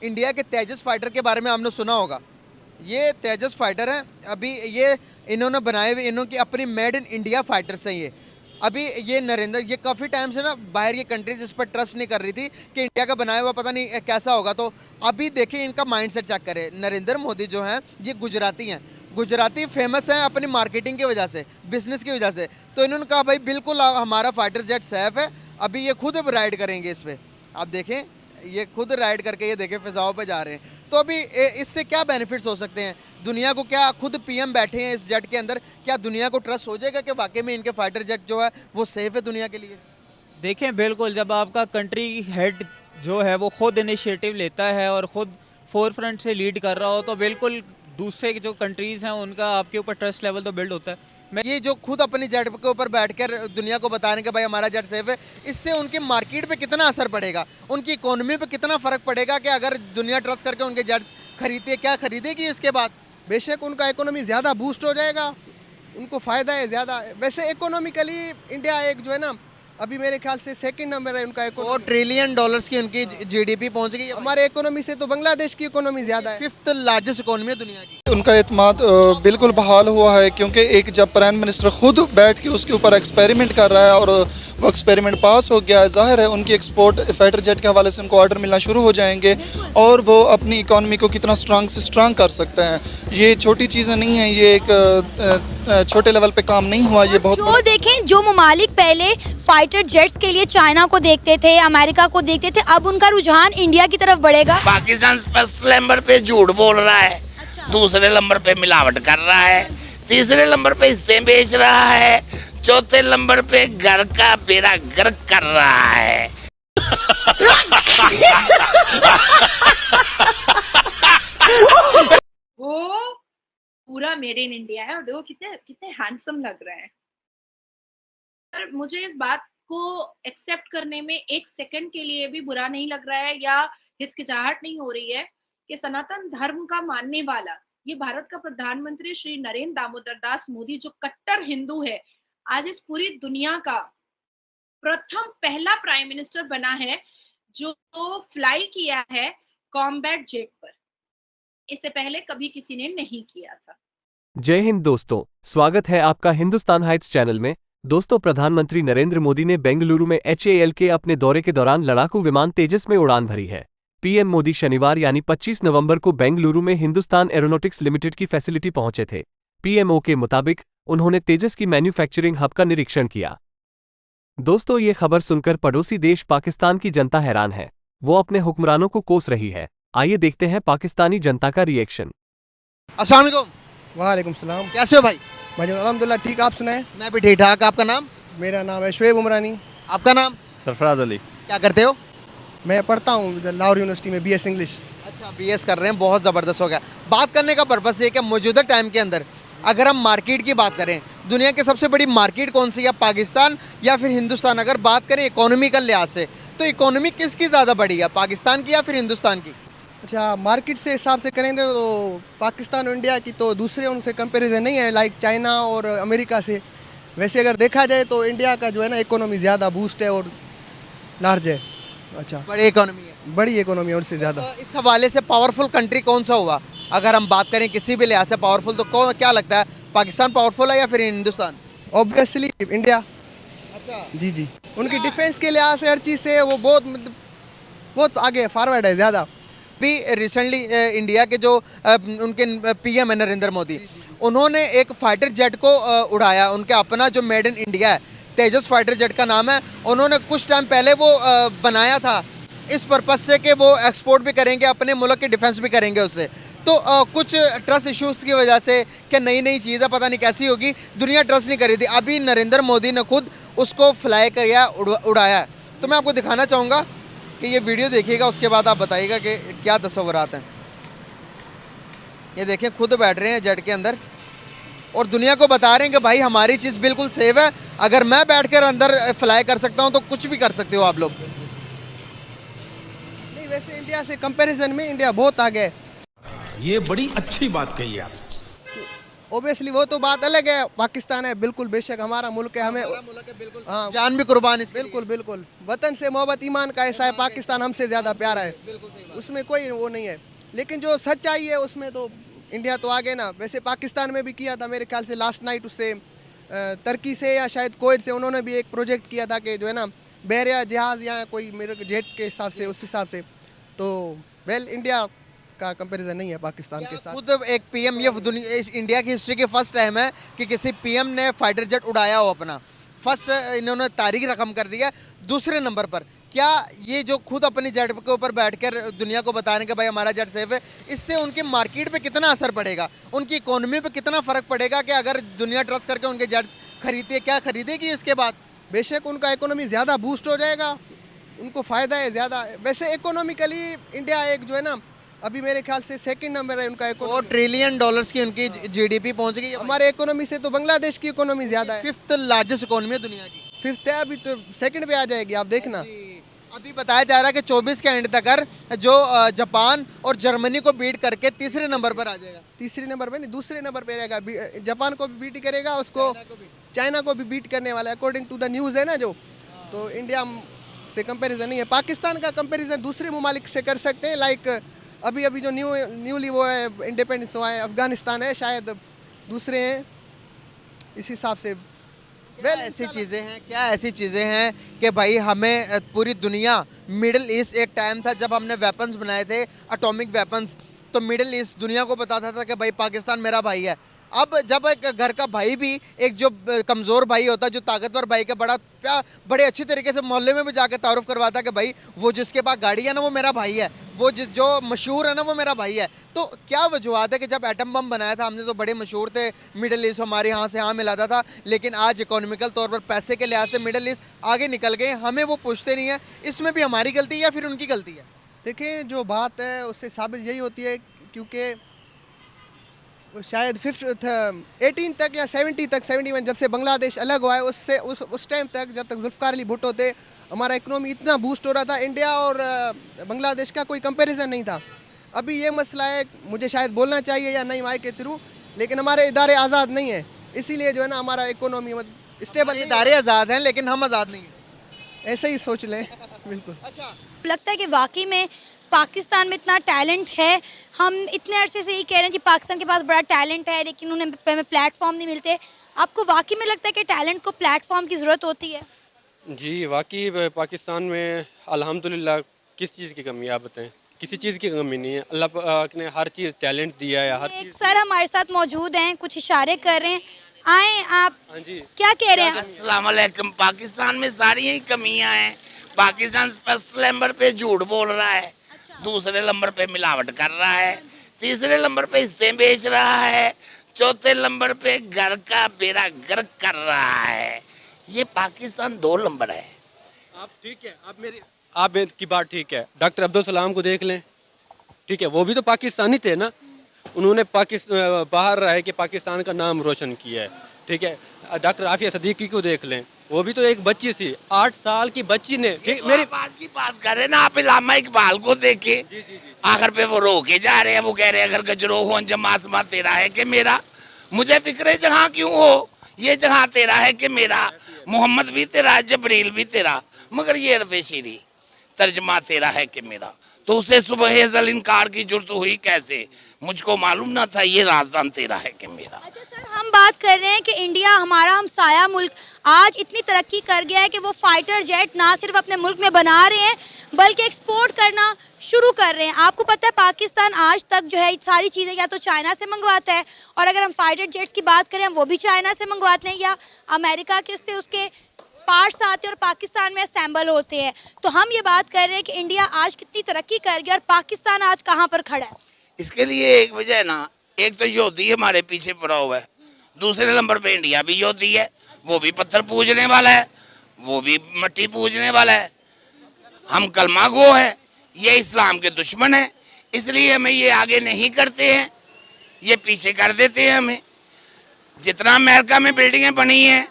India के तेजस fighter के बारे में आपने सुना होगा। ये तेजस फाइटर है, अभी ये इन्होंने बनाए हुए, इन्होंने अपनी मेड इन इंडिया फाइटर्स हैं ये। अभी ये नरेंद्र, ये काफ़ी टाइम से ना बाहर की कंट्रीज इस पर ट्रस्ट नहीं कर रही थी कि इंडिया का बनाया हुआ पता नहीं कैसा होगा। तो अभी देखिए इनका माइंडसेट चेक करें। नरेंद्र मोदी जो हैं ये गुजराती हैं, गुजराती फेमस हैं अपनी मार्केटिंग की वजह से, बिजनेस की वजह से। तो इन्होंने कहा भाई बिल्कुल हमारा फाइटर जेट सेफ है। अभी ये खुद राइड करेंगे इस पर, आप देखें ये खुद राइड करके, ये देखें फिजाओं पे जा रहे हैं। तो अभी इससे क्या बेनिफिट्स हो सकते हैं दुनिया को? क्या खुद पीएम बैठे हैं इस जेट के अंदर, क्या दुनिया को ट्रस्ट हो जाएगा कि वाकई में इनके फाइटर जेट जो है वो सेफ है दुनिया के लिए? देखें, बिल्कुल जब आपका कंट्री हेड जो है वो खुद इनिशिएटिव लेता है और खुद फोर फ्रंट से लीड कर रहा हो तो बिल्कुल दूसरे जो कंट्रीज़ हैं उनका आपके ऊपर ट्रस्ट लेवल तो बिल्ड होता है। ये जो खुद अपनी जेट के ऊपर बैठकर दुनिया को बता रहे हैं कि भाई हमारा जेट सेफ है, इससे उनकी मार्केट पे कितना असर पड़ेगा, उनकी इकोनॉमी पे कितना फ़र्क पड़ेगा कि अगर दुनिया ट्रस्ट करके उनके जेट्स खरीदती है, क्या खरीदेगी इसके बाद? बेशक उनका इकोनॉमी ज़्यादा बूस्ट हो जाएगा, उनको फ़ायदा है ज़्यादा। वैसे इकोनॉमिकली इंडिया एक जो है ना, अभी मेरे ख्याल से सेकंड नंबर है उनका। $4 ट्रिलियन की उनकी जीडीपी पहुंच गई है। हमारे इकोनॉमी से तो बांग्लादेश की इकोनॉमी ज़्यादा है। 5th लार्जेस्ट इकोनॉमी है दुनिया की। उनका एतमाद बिल्कुल बहाल हुआ है, क्योंकि एक जब प्राइम मिनिस्टर खुद बैठ के उसके ऊपर एक्सपेरिमेंट कर रहा है और वो एक्सपेरिमेंट पास हो गया है, जाहिर है उनकी एक्सपोर्ट फाइटर जेट के हवाले से उनको ऑर्डर मिलना शुरू हो जाएंगे और वो अपनी इकॉनमी को कितना स्ट्रांग से स्ट्रांग कर सकते हैं। ये छोटी चीज़ें नहीं हैं, ये एक छोटे लेवल पे काम नहीं हुआ, ये बहुत जो देखें जो ममालिक पहले फाइटर जेट्स के लिए चाइना को देखते थे, अमेरिका को देखते थे, अब उनका रुझान इंडिया की तरफ बढ़ेगा। पाकिस्तान फर्स्ट नंबर पे झूठ बोल रहा है, दूसरे नंबर पे मिलावट कर रहा है, तीसरे नंबर पे हिस्से बेच रहा है, चौथे नंबर पे घर का बेड़ा गर्क कर रहा है। वो पूरा मेड इन इंडिया है और देखो कितने कितने हैंडसम लग रहे हैं। पर मुझे इस बात को एक्सेप्ट करने में एक सेकंड के लिए भी बुरा नहीं लग रहा है या हिचकिचाहट नहीं हो रही है कि सनातन धर्म का मानने वाला ये भारत का प्रधानमंत्री श्री नरेंद्र दामोदर दास मोदी जो कट्टर हिंदू है, आज इस पूरी दुनिया का प्रथम पहला प्राइम मिनिस्टर बना है जो फ्लाई किया है कॉम्बैट जेट पर। इससे पहले कभी किसी ने नहीं किया था। जय हिंद दोस्तों, स्वागत है आपका हिंदुस्तान हाइट्स चैनल में। दोस्तों, प्रधानमंत्री नरेंद्र मोदी ने बेंगलुरु में HAL के अपने दौरे के दौरान लड़ाकू विमान तेजस में उड़ान भरी है। पीएम मोदी शनिवार यानी 25 नवंबर को बेंगलुरु में हिंदुस्तान एरोनॉटिक्स लिमिटेड की फैसिलिटी पहुंचे थे। पीएमओ के मुताबिक उन्होंने तेजस की मैन्युफैक्चरिंग हब का निरीक्षण किया। दोस्तों, ये खबर सुनकर पड़ोसी देश पाकिस्तान की जनता हैरान है, वो अपने हुक्मरानों को कोस रही है। आइए देखते हैं पाकिस्तानी जनता का रिएक्शन। अस्सलाम वालेकुम। वालेकुम सलाम। कैसे हो भाई? भाई अल्हम्दुलिल्लाह ठीक, आप सुनाएं? मैं भी ठीक ठाक। आपका नाम? मेरा नाम है शुएब उमरानी। आपका नाम? सरफराज अली। क्या करते हो? मैं पढ़ता हूँ लाहौर यूनिवर्सिटी में BS इंग्लिश। अच्छा, BS कर रहे हैं, बहुत ज़बरदस्त हो गया। बात करने का पर्पस ये कि मौजूदा टाइम के अंदर अगर हम मार्केट की बात करें, दुनिया की सबसे बड़ी मार्केट कौन सी है, पाकिस्तान या फिर हिंदुस्तान? अगर बात करें इकोनॉमिकल लिहाज से तो इकोनॉमी किसकी ज़्यादा बड़ी है, पाकिस्तान की या फिर हिंदुस्तान की? अच्छा, मार्केट से हिसाब से करेंगे तो पाकिस्तान और इंडिया की तो दूसरे उनसे कंपैरिजन नहीं है, लाइक चाइना और अमेरिका से। वैसे अगर देखा जाए तो इंडिया का जो है ना इकोनॉमी ज़्यादा बूस्ट है और लार्ज है। अच्छा, बड़ी इकोनॉमी है, बड़ी इकोनॉमी और से ज़्यादा। तो इस हवाले से पावरफुल कंट्री कौन सा हुआ? अगर हम बात करें किसी भी लिहाज से पावरफुल, तो क्या लगता है, पाकिस्तान पावरफुल है या फिर हिंदुस्तान? Obviously India. अच्छा जी जी, उनकी डिफेंस के लिहाज से हर चीज़ से वो बहुत आगे फॉरवर्ड है ज़्यादा। भी रिसेंटली इंडिया के जो उनके PM है नरेंद्र मोदी, उन्होंने एक फाइटर जेट को उड़ाया, उनके अपना जो मेड इन इंडिया है, तेजस फाइटर जेट का नाम है। उन्होंने कुछ टाइम पहले वो बनाया था इस पर्पज़ से कि वो एक्सपोर्ट भी करेंगे, अपने मुल्क की डिफेंस भी करेंगे उससे। तो कुछ ट्रस्ट इश्यूज़ की वजह से कि नई चीज़ है, पता नहीं कैसी होगी, दुनिया ट्रस्ट नहीं कर रही थी। अभी नरेंद्र मोदी ने खुद उसको फ्लाई किया, उड़ाया है। तो मैं आपको दिखाना चाहूँगा कि ये वीडियो देखिएगा, उसके बाद आप बताइएगा कि क्या तस्वुरात हैं। ये देखें, खुद बैठ रहे हैं जेट के अंदर और दुनिया को बता रहे हैं कि भाई हमारी चीज़ बिल्कुल सेफ है, अगर मैं बैठकर अंदर फ्लाई कर सकता हूँ तो कुछ भी कर सकते हो आप लोग। नहीं, वैसे इंडिया से कंपैरिजन में इंडिया बहुत आगे है। ये बड़ी अच्छी बात कही आप। ओबियसली वो तो बात अलग है, पाकिस्तान है बिल्कुल बेशक हमारा मुल्क है, हमें हाँ जान भी कुर्बान इसके लिए। बिल्कुल बिल्कुल वतन से मोहब्बत ईमान का ऐसा है, पाकिस्तान हमसे ज़्यादा प्यारा है, उसमें कोई वो नहीं है। लेकिन जो सच्चाई है उसमें तो इंडिया तो आगे ना। वैसे पाकिस्तान में भी किया था मेरे ख्याल से लास्ट नाइट, उससे तुर्की से या शायद कोविड से उन्होंने भी एक प्रोजेक्ट किया था कि जो है ना बहरिया जहाज़ या कोई मेरे जेट के हिसाब से, उस हिसाब से तो वेल इंडिया का कंपैरिजन नहीं है पाकिस्तान के साथ। खुद एक पीएम, ये दुनिया इंडिया की हिस्ट्री के फर्स्ट टाइम है कि किसी पीएम ने फाइटर जेट उड़ाया हो अपना, फर्स्ट इन्होंने तारीख रकम कर दिया। दूसरे नंबर पर क्या ये जो खुद अपनी जेट के ऊपर बैठकर दुनिया को बता रहे हैं कि भाई हमारा जेट सेफ है, इससे उनकी मार्केट पे कितना असर पड़ेगा, उनकी इकोनॉमी पे कितना फ़र्क पड़ेगा कि अगर दुनिया ट्रस्ट करके उनके जेट्स खरीदे, क्या खरीदेगी इसके बाद? बेशक उनका इकोनॉमी ज़्यादा बूस्ट हो जाएगा, उनको फ़ायदा है ज़्यादा। वैसे इकोनॉमिकली इंडिया एक जो है ना अभी मेरे ख्याल से सेकंड नंबर है उनका, $4 ट्रिलियन की उनकी जीडीपी पहुंच गई है। हमारे इकोनॉमी से तो बांग्लादेश की इकोनॉमी ज़्यादा है, 5th लार्जेस्ट इकोनॉमी है दुनिया की। 5th है, अभी तो सेकंड पे आ जाएगी, आप देखना। अभी बताया जा रहा है कि 24 के एंड तक जो जापान और जर्मनी को बीट करके तीसरे नंबर पर आ जाएगा। तीसरे नंबर पे नहीं, दूसरे नंबर पे रहेगा। जापान को भी बीट करेगा, उसको चाइना को भी बीट करने वाला है अकॉर्डिंग टू द न्यूज़ है ना जो। तो इंडिया से कंपैरिजन नहीं है। पाकिस्तान का कंपैरिजन दूसरे ममालिक से कर सकते हैं, लाइक अभी अभी जो न्यूली वो है इंडिपेंडेंस हुआ है अफगानिस्तान है, शायद दूसरे हैं इस हिसाब से। वेल ऐसी चीज़ें हैं, क्या ऐसी चीज़ें हैं कि भाई हमें पूरी दुनिया, मिडिल ईस्ट एक टाइम था जब हमने वेपन्स बनाए थे, एटॉमिक वेपन्स, तो मिडिल ईस्ट दुनिया को बताता था कि भाई पाकिस्तान मेरा भाई है। अब जब एक घर का भाई भी एक जो कमज़ोर भाई होता है, जो ताकतवर भाई का बड़े अच्छी तरीके से मोहल्ले में भी जाकर तारुफ करवाता कि भाई वो जिसके पास गाड़ी है ना वो मेरा भाई है, वो जो मशहूर है ना वो मेरा भाई है। तो क्या वजूहत है कि जब एटम बम बनाया था हमने तो बड़े मशहूर थे, मिडिल ईस्ट हमारे यहाँ से यहाँ मिलाता था, लेकिन आज इकोनॉमिकल तौर पर पैसे के लिहाज से मिडिल ईस्ट आगे निकल गए, हमें वो पूछते नहीं है। इसमें भी हमारी गलती है या फिर उनकी गलती है? देखिए जो बात है उससे साबित यही होती है क्योंकि शायद 18 तक या 70 तक 71 जब से बांग्लादेश अलग हुआ है उससे उस टाइम तक जब तक जुल्फ़िकार अली भुट्टो थे हमारा इकोनॉमी इतना बूस्ट हो रहा था, इंडिया और बांग्लादेश का कोई कंपैरिजन नहीं था। अभी ये मसला है, मुझे शायद बोलना चाहिए या नहीं माइक के थ्रू, लेकिन हमारे इदारे आज़ाद नहीं है, इसीलिए जो है ना हमारा इकोनॉमी स्टेबल। इदारे आज़ाद हैं लेकिन हम आज़ाद नहीं हैं, ऐसे ही सोच लें। बिल्कुल। अच्छा लगता है कि वाकई में पाकिस्तान में इतना टैलेंट है। हम इतने अरसे से ही कह रहे हैं कि पाकिस्तान के पास बड़ा टैलेंट है लेकिन उन्हें प्लेटफॉर्म नहीं मिलते। आपको वाकई में लगता है कि टैलेंट को प्लेटफॉर्म की ज़रूरत होती है? जी वाकई पाकिस्तान में अल्हम्दुलिल्लाह किस चीज़ की कमी है आप बताएं? किसी चीज़ की कमी नहीं है, अल्लाह पाक ने हर चीज़ टैलेंट दिया है। हर एक सर हमारे साथ मौजूद हैं, कुछ इशारे कर रहे हैं, आए आप। हाँ जी, क्या कह रहे हैं? अस्सलाम वालेकुम। पाकिस्तान में सारी ही कमियां हैं। पाकिस्तान फर्स्ट नंबर पे झूठ बोल रहा है, दूसरे नंबर पे मिलावट कर रहा है, तीसरे नंबर पे हिस्से बेच रहा है, चौथे नंबर पे घर का बेड़ा गर्क कर रहा है। ये पाकिस्तान 2 नंबर है। आप ठीक है, आप की बात ठीक है। डॉक्टर अब्दुल सलाम को देख लें, ठीक है, वो भी तो पाकिस्तानी थे ना, उन्होंने बाहर रह के पाकिस्तान का नाम रोशन किया है, ठीक है। डॉक्टर आफिया सदीकी को देख लें, वो भी तो एक बच्ची थी, 8 साल की बच्ची ने। मेरी बात कर रहे ना आप, इलामा इकबाल को देखे, आखिर पे वो रो के जा रहे हैं, वो कह रहे हैं अगर गजरो हो जम आसमां तेरा है कि मेरा, मुझे फिक्र जहाँ क्यों हो, ये जहाँ तेरा है कि मेरा, मोहम्मद भी तेरा, जबरील भी तेरा, मगर ये रफ़े शीरी तर्जमा तेरा है कि मेरा। तो उसे सुबह अज़ल इनकार की जुर्त हुई कैसे, मुझको मालूम ना था ये राजदान तेरा है कि मेरा। अच्छा सर, हम बात कर रहे हैं कि इंडिया हमारा हमसाया मुल्क आज इतनी तरक्की कर गया है कि वो फाइटर जेट ना सिर्फ अपने मुल्क में बना रहे हैं बल्कि एक्सपोर्ट करना शुरू कर रहे हैं। आपको पता है पाकिस्तान आज तक जो है सारी चीज़ें या तो चाइना से मंगवाता है, और अगर हम फाइटर जेट्स की बात करें वो भी चाइना से मंगवाते हैं या अमेरिका के उससे उसके पार्ट्स आते हैं और पाकिस्तान में असेंबल होते हैं। तो हम ये बात कर रहे हैं कि इंडिया आज कितनी तरक्की कर गया और पाकिस्तान आज कहाँ पर खड़ा है। इसके लिए एक वजह है ना, एक तो योधी हमारे पीछे पड़ा हुआ है, दूसरे नंबर पे इंडिया भी योधी है, वो भी पत्थर पूजने वाला है, वो भी मिट्टी पूजने वाला है, हम कलमा गो है, ये इस्लाम के दुश्मन है, इसलिए हमें ये आगे नहीं करते हैं, ये पीछे कर देते हैं हमें। जितना अमेरिका में बिल्डिंगें बनी हैं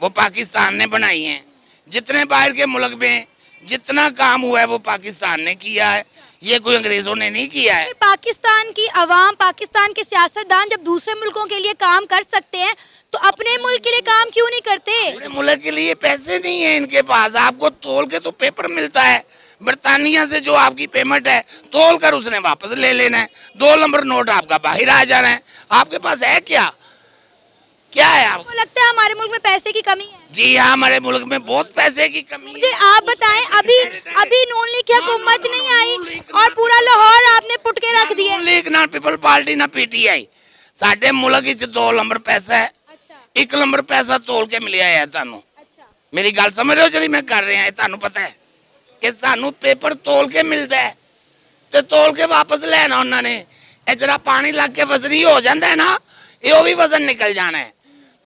वो पाकिस्तान ने बनाई हैं, जितने बाहर के मुल्क में जितना काम हुआ है वो पाकिस्तान ने किया है, ये कोई अंग्रेजों ने नहीं किया है। फिर पाकिस्तान की अवाम, पाकिस्तान के सियासतदान जब दूसरे मुल्कों के लिए काम कर सकते हैं तो अपने मुल्क के लिए काम क्यों नहीं करते? अपने मुल्क के लिए पैसे नहीं है इनके पास। आपको तोल के तो पेपर मिलता है, बरतानिया से जो आपकी पेमेंट है तोल कर उसने वापस ले लेना है, 2 नंबर नोट आपका बाहर आ जाना है। आपके पास है क्या? क्या है आपको? आपको लगता है हमारे मुल्क में पैसे की कमी है? जी हाँ, हमारे मुल्क में बहुत पैसे की कमी मुझे है। आप बताएं, अभी नून लीग की हुकूमत नहीं आई और पूरा लाहौर आपने पुट के रख दिया। लीग ना पीपल पार्टी ना पीटीआई, साडे मुल्क विच 2 नंबर पैसा है, 1 नंबर पैसा तोल के मिलिया है ਤੁਹਾਨੂੰ। मेरी गल समझ रहे हो ਜਿਹੜੀ मैं कर रहा है? ਤੁਹਾਨੂੰ पता है कि सानू पेपर तोल के मिलता है ते तोल के वापस लेना उन्होंने। ਇਹ ਜਿਹੜਾ पानी लग के वजनी हो जाता है ना, ये भी वजन निकल जाना है।